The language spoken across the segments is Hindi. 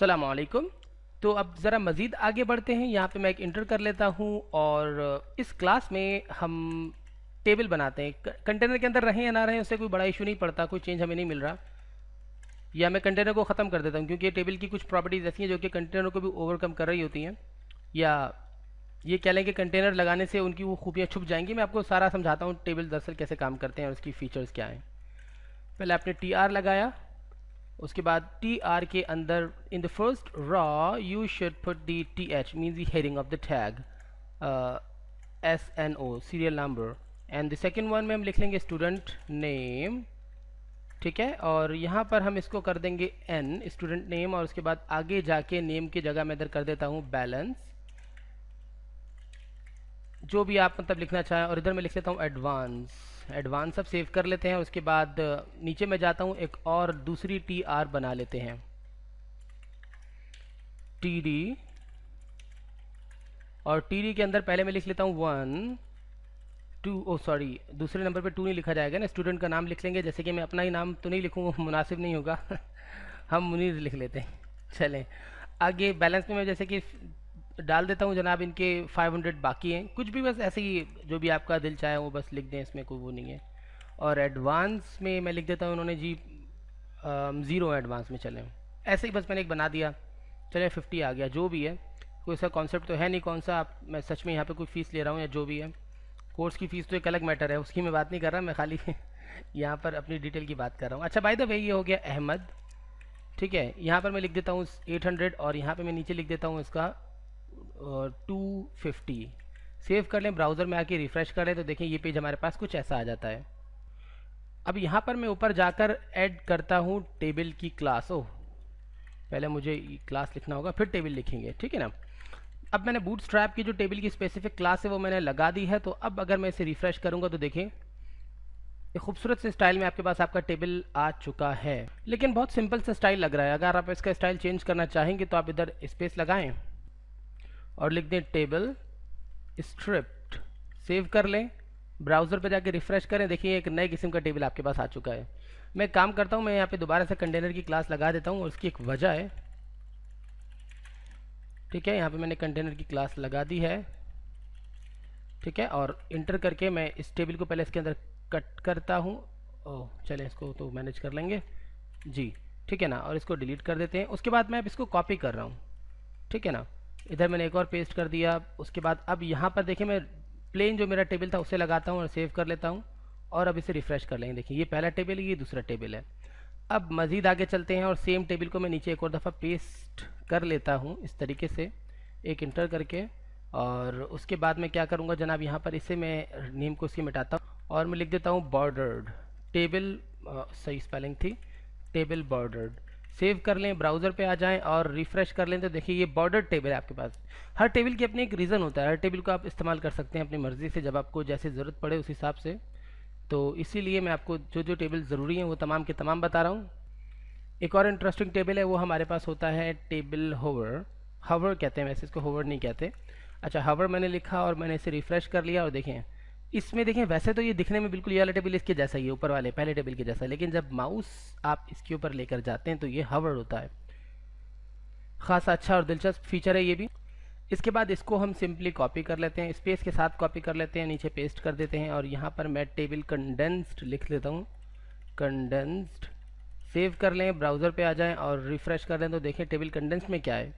सलाम अलैकुम। तो अब ज़रा मज़ीद आगे बढ़ते हैं। यहाँ पे मैं एक इंटर कर लेता हूँ और इस क्लास में हम टेबल बनाते हैं। कंटेनर के अंदर रहें या ना रहें उससे कोई बड़ा इशू नहीं पड़ता, कोई चेंज हमें नहीं मिल रहा। या मैं कंटेनर को ख़त्म कर देता हूँ क्योंकि ये टेबल की कुछ प्रॉपर्टीज़ ऐसी हैं जो कि कंटेनर को भी ओवरकम कर रही होती हैं, या ये कह लें कि कंटेनर लगाने से उनकी वो खूबियाँ छुप जाएंगी। मैं आपको सारा समझाता हूँ टेबल दरअसल कैसे काम करते हैं और उसकी फ़ीचर्स क्या हैं। पहले आपने टी आर लगाया, उसके बाद टी आर के अंदर in the first row you should put the T H means the heading of the tag, S N O serial number, and the second one में हम लिख लेंगे स्टूडेंट नेम। ठीक है, और यहाँ पर हम इसको कर देंगे एन स्टूडेंट नेम, और उसके बाद आगे जाके नेम की जगह मैं इधर कर देता हूँ बैलेंस, जो भी आप मतलब लिखना चाहें, और इधर मैं लिख लेता हूँ एडवांस। एडवांस अब सेव कर लेते हैं। उसके बाद नीचे मैं जाता हूँ, एक और दूसरी टी आर बना लेते हैं, टी डी, और टी डी के अंदर पहले मैं लिख लेता हूँ 1 2, ओ सॉरी दूसरे नंबर पे 2 नहीं लिखा जाएगा ना, स्टूडेंट का नाम लिख लेंगे। जैसे कि मैं अपना ही नाम तो नहीं लिखूँगा, मुनासिब नहीं होगा हम मुनीर लिख लेते हैं। चलें आगे। बैलेंस में मैं जैसे कि डाल देता हूँ जनाब इनके 500 बाकी हैं, कुछ भी बस ऐसे ही जो भी आपका दिल चाहे वो बस लिख दें, इसमें कोई वो नहीं है। और एडवांस में मैं लिख देता हूँ उन्होंने जी 0 एडवांस में। चलें ऐसे ही बस मैंने एक बना दिया। चलें 50 आ गया, जो भी है कोई ऐसा कॉन्सेप्ट तो है नहीं कौन सा आप मैं सच में यहाँ पे कोई फ़ीस ले रहा हूँ या जो भी है। कोर्स की फ़ीस तो एक अलग मैटर है, उसकी मैं बात नहीं कर रहा, मैं खाली यहाँ पर अपनी डिटेल की बात कर रहा हूँ। अच्छा बाय द वे ये हो गया अहमद। ठीक है, यहाँ पर मैं लिख देता हूँ 800, और यहाँ पर मैं नीचे लिख देता हूँ इसका 250। सेव कर लें, ब्राउज़र में आके रिफ़्रेश कर लें तो देखें ये पेज हमारे पास कुछ ऐसा आ जाता है। अब यहाँ पर मैं ऊपर जाकर ऐड करता हूँ टेबल की क्लास। ओह पहले मुझे क्लास लिखना होगा फिर टेबल लिखेंगे, ठीक है ना। अब मैंने बूटस्ट्रैप की जो टेबल की स्पेसिफिक क्लास है वो मैंने लगा दी है। तो अब अगर मैं इसे रिफ़्रेश करूँगा तो देखें एक खूबसूरत से स्टाइल में आपके पास आपका टेबल आ चुका है, लेकिन बहुत सिंपल सा स्टाइल लग रहा है। अगर आप इसका स्टाइल चेंज करना चाहेंगे तो आप इधर स्पेस लगाएं और लिख दें टेबल स्क्रिप्ट, सेव कर लें, ब्राउज़र पर जाके रिफ़्रेश करें, देखिए एक नए किस्म का टेबल आपके पास आ चुका है। मैं काम करता हूँ, मैं यहाँ पे दोबारा से कंटेनर की क्लास लगा देता हूँ और उसकी एक वजह है। ठीक है, यहाँ पे मैंने कंटेनर की क्लास लगा दी है। ठीक है, और इंटर करके मैं इस टेबल को पहले इसके अंदर कट करता हूँ। ओह चलें इसको तो मैनेज कर लेंगे जी, ठीक है ना, और इसको डिलीट कर देते हैं। उसके बाद मैं अब इसको कॉपी कर रहा हूँ, ठीक है ना, इधर मैंने एक और पेस्ट कर दिया। उसके बाद अब यहाँ पर देखिए मैं प्लेन जो मेरा टेबल था उसे लगाता हूँ और सेव कर लेता हूँ, और अब इसे रिफ़्रेश कर लेंगे। देखिए ये पहला टेबल है, ये दूसरा टेबल है। अब मज़ीद आगे चलते हैं और सेम टेबल को मैं नीचे एक और दफ़ा पेस्ट कर लेता हूँ इस तरीके से, एक इंटर करके। और उसके बाद मैं क्या करूँगा जनाब, यहाँ पर इसे मैं नेम को इसकी मिटाता हूँ और मैं लिख देता हूँ बॉर्डर्ड टेबल, सही स्पेलिंग थी, टेबल बॉर्डर्ड। सेव कर लें, ब्राउज़र पे आ जाएं और रिफ़्रेश कर लें तो देखिए ये बॉर्डर टेबल है आपके पास। हर टेबल की अपनी एक रीज़न होता है, हर टेबल को आप इस्तेमाल कर सकते हैं अपनी मर्ज़ी से, जब आपको जैसे ज़रूरत पड़े उस हिसाब से। तो इसीलिए मैं आपको जो जो टेबल ज़रूरी हैं वो तमाम के तमाम बता रहा हूँ। एक और इंटरेस्टिंग टेबल है वो हमारे पास होता है टेबल होवर, हवर कहते हैं वैसे इसको, होवर नहीं कहते। अच्छा हवर मैंने लिखा और मैंने इसे रिफ़्रेश कर लिया और देखें इसमें देखें वैसे तो ये दिखने में बिल्कुल ये वाला टेबल इसके जैसा ही है, ऊपर वाले पहले टेबल के जैसा, लेकिन जब माउस आप इसके ऊपर लेकर जाते हैं तो ये हवर होता है। ख़ासा अच्छा और दिलचस्प फीचर है ये भी। इसके बाद इसको हम सिंपली कॉपी कर लेते हैं, स्पेस के साथ कॉपी कर लेते हैं, नीचे पेस्ट कर देते हैं, और यहाँ पर मैं टेबल कंडेंस्ड लिख लेता हूँ, कंडेंस्ड। सेव कर लें, ब्राउज़र पे आ जाएं और रिफ़्रेश कर लें तो देखें टेबल कंडेंस्ड में क्या है।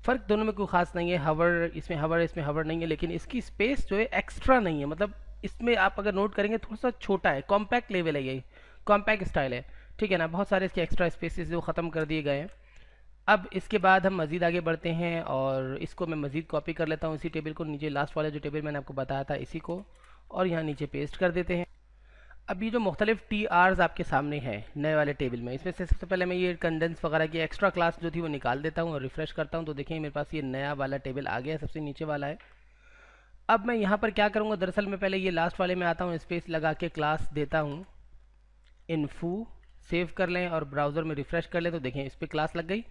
फ़र्क दोनों में कोई ख़ास नहीं है, हवर इसमें हवर इसमें हवर नहीं है, लेकिन इसकी स्पेस जो है एक्स्ट्रा नहीं है। मतलब इसमें आप अगर नोट करेंगे थोड़ा सा छोटा है, कॉम्पैक्ट लेवल है, ये कॉम्पैक्ट स्टाइल है, ठीक है ना। बहुत सारे इसके एक्स्ट्रा स्पेसेस जो ख़त्म कर दिए गए हैं। अब इसके बाद हम मज़ीद आगे बढ़ते हैं और इसको मैं मज़ीद कॉपी कर लेता हूँ, इसी टेबल को नीचे लास्ट वाला जो टेबल मैंने आपको बताया था इसी को, और यहाँ नीचे पेस्ट कर देते हैं। अब ये जो मुख्तलिफ टी आर्स आपके सामने हैं नए वाले टेबल में, इसमें से सबसे पहले मैं ये कंडेंस वगैरह की एक्स्ट्रा क्लास जो थी वो निकाल देता हूँ और रिफ़्रेश करता हूँ तो देखिए मेरे पास ये नया वाला टेबल आ गया, सबसे नीचे वाला है। अब मैं यहाँ पर क्या करूँगा, दरअसल मैं पहले ये लास्ट वाले में आता हूँ, स्पेस लगा के क्लास देता हूँ इन्फू, सेव कर लें और ब्राउज़र में रिफ़्रेश कर लें तो देखें इस पर क्लास लग गई।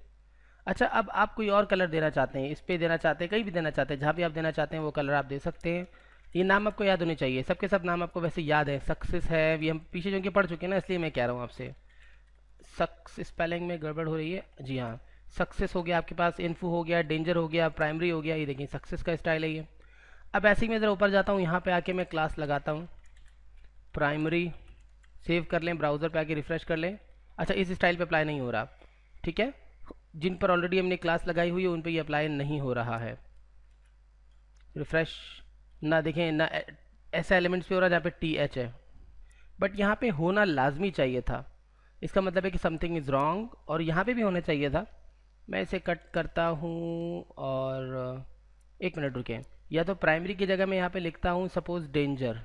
अच्छा अब आप कोई और कलर देना चाहते हैं, इस पर देना चाहते हैं, कहीं भी देना चाहते हैं, जहाँ भी आप देना चाहते हैं वो कलर आप दे सकते हैं। ये नाम आपको याद होने चाहिए, सबके सब नाम आपको वैसे याद है। सक्सेस है, ये हम पीछे जो कि पढ़ चुके हैं ना, इसलिए मैं कह रहा हूँ आपसे। सक्स स्पेलिंग में गड़बड़ हो रही है जी, हाँ सक्सेस हो गया आपके पास, इन्फो हो गया, डेंजर हो गया, प्राइमरी हो गया, ये देखिए सक्सेस का स्टाइल है ये। अब ऐसे ही मैं ज़रा ऊपर जाता हूँ, यहाँ पे आके मैं क्लास लगाता हूँ प्राइमरी, सेव कर लें, ब्राउज़र पे आके रिफ़्रेश कर लें। अच्छा, इस स्टाइल पे अप्लाई नहीं हो रहा, ठीक है, जिन पर ऑलरेडी हमने क्लास लगाई हुई है उन पे ये अप्लाई नहीं हो रहा है। रिफ़्रेश ना देखें ना, ऐसा एलिमेंट्स पे हो रहा है जहाँ पे टी एच है, बट यहाँ पे होना लाजमी चाहिए था। इसका मतलब है कि समथिंग इज़ रॉन्ग, और यहाँ पे भी होना चाहिए था। मैं इसे कट करता हूँ और एक मिनट रुकें, या तो प्राइमरी की जगह मैं यहाँ पे लिखता हूँ सपोज डेंजर,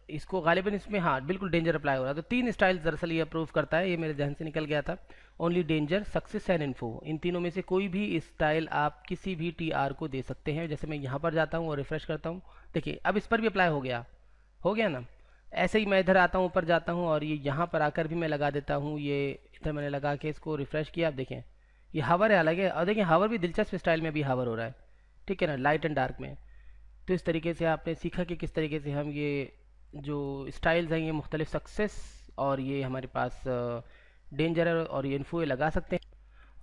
इसको गालिबन इसमें हाँ बिल्कुल डेंजर अप्लाई हो रहा है। तो 3 स्टाइल दरअसल ये अप्रूव करता है, ये मेरे ध्यान से निकल गया था। Only danger, success and info, इन तीनों में से कोई भी स्टाइल आप किसी भी टी आर को दे सकते हैं। जैसे मैं यहाँ पर जाता हूँ और रिफ्रेश करता हूँ, देखिए अब इस पर भी अप्लाई हो गया ना। ऐसे ही मैं इधर आता हूँ, ऊपर जाता हूँ और ये यहाँ पर आकर भी मैं लगा देता हूँ, ये इधर मैंने लगा के इसको रिफ्रेश किया। आप देखें ये हावर है अलग है, और देखिए हावर भी दिलचस्प स्टाइल में भी हावर हो रहा है, ठीक है ना, लाइट एंड डार्क में। तो इस तरीके से आपने सीखा कि किस तरीके से हम ये जो स्टाइल्स हैं ये मुख्तलिफ सक्सेस और ये हमारे पास डेंजर और ये इन्फो लगा सकते हैं।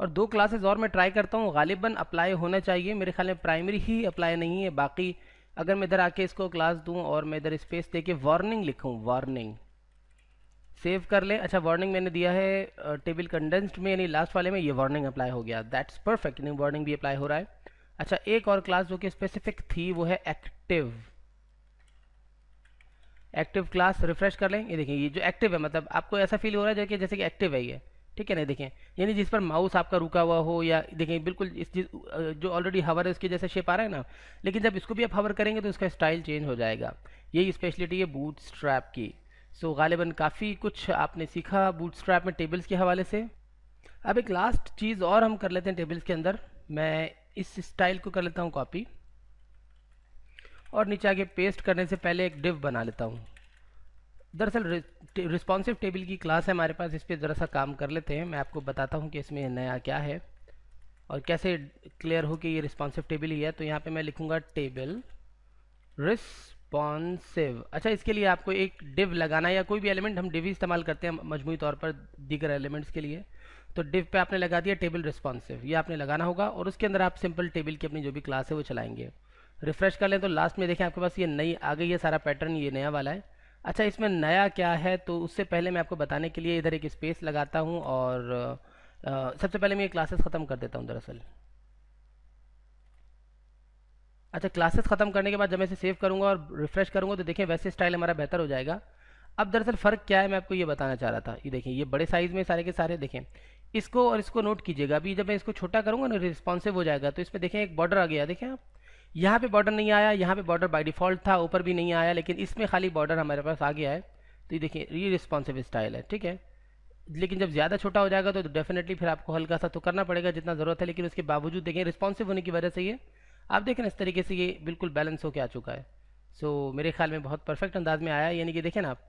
और 2 क्लासेस और मैं ट्राई करता हूँ, गालिबन अप्लाई होना चाहिए, मेरे ख्याल में प्राइमरी ही अप्लाई नहीं है। बाकी अगर मैं इधर आके इसको क्लास दूँ और मैं इधर स्पेस दे के वार्निंग लिखूँ, वार्निंग, सेव कर लें। अच्छा, वार्निंग मैंने दिया है टेबल कंडेंस्ड में, यानी लास्ट वाले में ये वार्निंग अप्लाई हो गया, दैट्स परफेक्ट, यानी वार्निंग भी अप्लाई हो रहा है। अच्छा, एक और क्लास जो कि स्पेसिफिक थी वो है एक्टिव। एक्टिव क्लास रिफ्रेश कर लें, ये देखिए ये जो एक्टिव है, मतलब आपको ऐसा फील हो रहा है कि जैसे कि एक्टिव है ये, ठीक है ना, देखें यानी जिस पर माउस आपका रुका हुआ हो, या देखें बिल्कुल इस जो ऑलरेडी हवर है उसकी जैसे शेप आ रहा है ना, लेकिन जब इसको भी आप हवर करेंगे तो इसका स्टाइल चेंज हो जाएगा। यही स्पेशलिटी है बूटस्ट्रैप की। सो गालिबन काफ़ी कुछ आपने सीखा बूटस्ट्रैप में टेबल्स के हवाले से। अब एक लास्ट चीज़ और हम कर लेते हैं टेबल्स के अंदर। मैं इस स्टाइल को कर लेता हूँ कॉपी, और नीचे आके पेस्ट करने से पहले एक डिव बना लेता हूँ। दरअसल रिस्पॉन्सिव टेबल की क्लास है हमारे पास, इस पर ज़रा सा काम कर लेते हैं। मैं आपको बताता हूँ कि इसमें नया क्या है और कैसे क्लियर हो कि ये रिस्पॉन्सिव टेबल ही है। तो यहाँ पे मैं लिखूँगा टेबल रिस्पॉन्सिव। अच्छा, इसके लिए आपको एक डिव लगाना है, या कोई भी एलिमेंट, हम डिव ही इस्तेमाल करते हैं मजमूई तौर पर दीगर एलिमेंट्स के लिए। तो डिव पे आपने लगा दिया टेबल रिस्पॉन्सिव, ये आपने लगाना होगा, और उसके अंदर आप सिंपल टेबल की अपनी जो भी क्लास है वो चलाएंगे। रिफ्रेश कर लें तो लास्ट में देखें आपके पास ये नई आ गई है, सारा पैटर्न ये नया वाला है। अच्छा, इसमें नया क्या है, तो उससे पहले मैं आपको बताने के लिए इधर एक स्पेस लगाता हूँ, और सबसे पहले मैं ये क्लासेस ख़त्म कर देता हूँ दरअसल। अच्छा, क्लासेस ख़त्म करने के बाद जब मैं इसे सेव करूँगा और रिफ्रेश करूँगा तो देखें वैसे स्टाइल हमारा बेहतर हो जाएगा। अब दरअसल फ़र्क क्या है मैं आपको ये बताना चाह रहा था। ये देखें ये बड़े साइज़ में सारे के सारे, देखें इसको और इसको नोट कीजिएगा। अभी जब मैं इसको छोटा करूँगा ना, रिस्पॉन्सिव हो जाएगा, तो इसमें देखें एक बॉर्डर आ गया, देखें आप, यहाँ पे बॉर्डर नहीं आया, यहाँ पे बॉर्डर बाय डिफ़ॉल्ट था, ऊपर भी नहीं आया, लेकिन इसमें खाली बॉर्डर हमारे पास आ गया है। तो ये देखिए ये रिस्पॉन्सिव स्टाइल है, ठीक है। लेकिन जब ज़्यादा छोटा हो जाएगा तो डेफिनेटली फिर आपको हल्का सा तो करना पड़ेगा जितना ज़रूरत है, लेकिन उसके बावजूद देखें रिस्पॉन्सिव होने की वजह से ये आप देखें इस तरीके से ये बिल्कुल बैलेंस होकर आ चुका है। सो मेरे ख्याल में बहुत परफेक्ट अंदाज में आया, यानी कि देखें ना आप,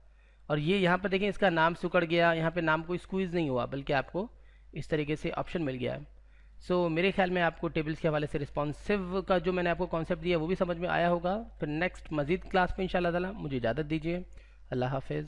और ये यहाँ पर देखें इसका नाम सुकड़ गया, यहाँ पे नाम कोई स्क्वीज़ नहीं हुआ, बल्कि आपको इस तरीके से ऑप्शन मिल गया है। सो मेरे ख्याल में आपको टेबल्स के हवाले से रिस्पॉन्सिव का जो मैंने आपको कॉन्सेप्ट दिया वो भी समझ में आया होगा। फिर नेक्स्ट मज़ीद क्लास में इंशाल्लाह ताला मुझे इजाज़त दीजिए। अल्लाह हाफिज़।